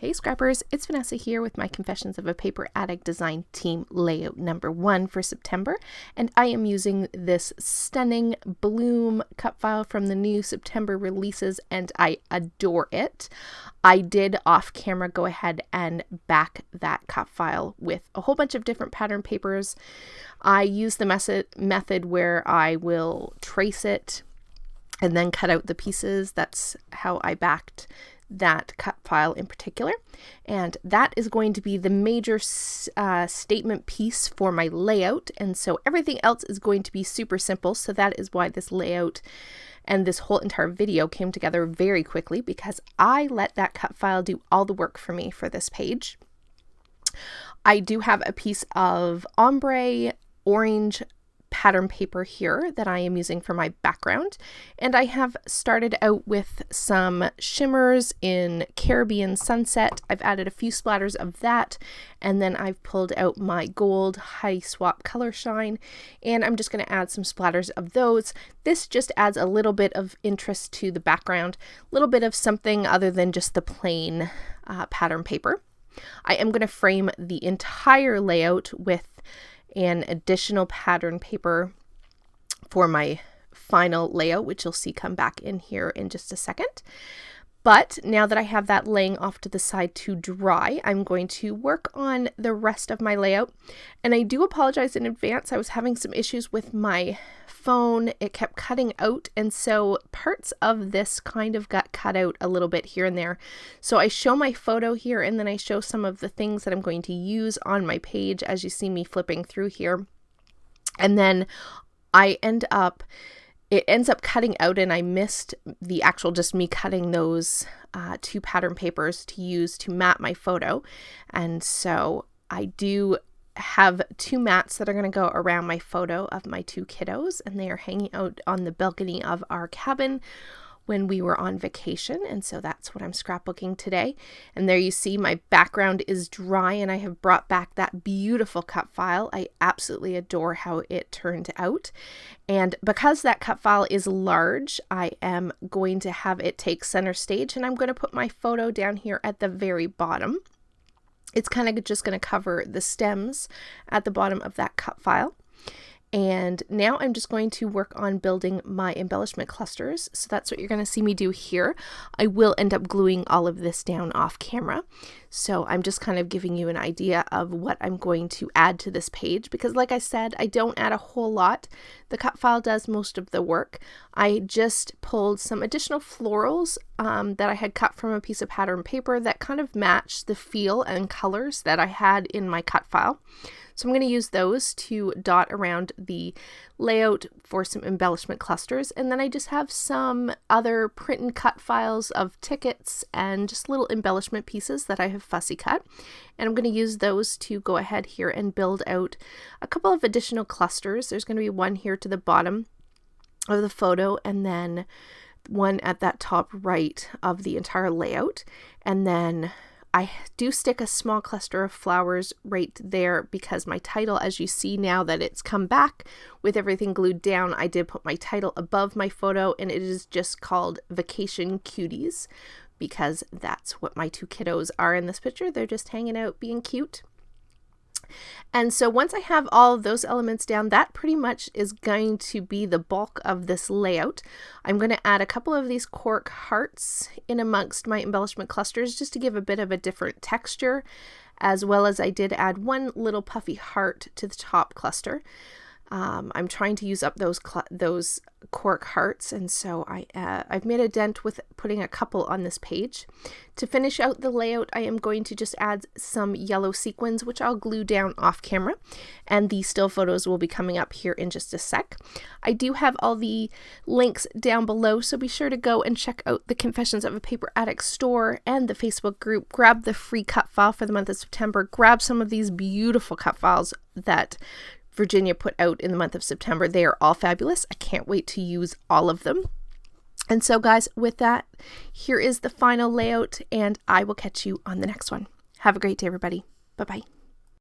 Hey Scrappers, it's Vanessa here with my Confessions of a Paper Addict Design Team layout number 1 for September, and I am using this stunning bloom cut file from the new September releases, and I adore it. I did off camera go ahead and back that cut file with a whole bunch of different pattern papers. I use the method where I will trace it and then cut out the pieces. That's how I backed that cut file in particular, and that is going to be the major statement piece for my layout, and so everything else is going to be super simple. So that is why this layout and this whole entire video came together very quickly, because I let that cut file do all the work for me for this page. I do have a piece of ombre orange pattern paper here that I am using for my background, and I have started out with some shimmers in Caribbean Sunset. I've added a few splatters of that, and then I've pulled out my gold High Swap Color Shine, and I'm just going to add some splatters of those. This just adds a little bit of interest to the background, a little bit of something other than just the plain pattern paper. I am going to frame the entire layout with an additional pattern paper for my final layout, which you'll see come back in here in just a second. But now that I have that laying off to the side to dry, I'm going to work on the rest of my layout. And I do apologize in advance. I was having some issues with my phone. It kept cutting out, and so parts of this kind of got cut out a little bit here and there. So I show my photo here, and then I show some of the things that I'm going to use on my page as you see me flipping through here. And then it ends up cutting out, and I missed the actual just me cutting those two pattern papers to use to mat my photo. And so I do have two mats that are going to go around my photo of my two kiddos, and they are hanging out on the balcony of our cabin when we were on vacation, and so that's what I'm scrapbooking today. And there you see my background is dry, and I have brought back that beautiful cut file. I absolutely adore how it turned out, and because that cut file is large, I am going to have it take center stage, and I'm going to put my photo down here at the very bottom. It's kind of just going to cover the stems at the bottom of that cut file. And now I'm just going to work on building my embellishment clusters. So that's what you're going to see me do here. I will end up gluing all of this down off camera. So I'm just kind of giving you an idea of what I'm going to add to this page, because like I said, I don't add a whole lot. The cut file does most of the work. I just pulled some additional florals that I had cut from a piece of pattern paper that kind of matched the feel and colors that I had in my cut file. So I'm going to use those to dot around the layout for some embellishment clusters. And then I just have some other print and cut files of tickets and just little embellishment pieces that I have fussy cut. And I'm going to use those to go ahead here and build out a couple of additional clusters. There's going to be one here to the bottom of the photo, and then one at that top right of the entire layout. And then I do stick a small cluster of flowers right there because my title, as you see now that it's come back with everything glued down, I did put my title above my photo, and it is just called Vacation Cuties, because that's what my two kiddos are in this picture. They're just hanging out being cute. And so once I have all of those elements down, that pretty much is going to be the bulk of this layout. I'm going to add a couple of these cork hearts in amongst my embellishment clusters just to give a bit of a different texture, as well as I did add one little puffy heart to the top cluster. I'm trying to use up those cork hearts, and so I've made a dent with putting a couple on this page. To finish out the layout, I am going to just add some yellow sequins, which I'll glue down off camera, and the still photos will be coming up here in just a sec. I do have all the links down below, so be sure to go and check out the Confessions of a Paper Addict store and the Facebook group. Grab the free cut file for the month of September. Grab some of these beautiful cut files that Virginia put out in the month of September. They are all fabulous. I can't wait to use all of them. And so guys, with that, here is the final layout, and I will catch you on the next one. Have a great day, everybody. Bye-bye.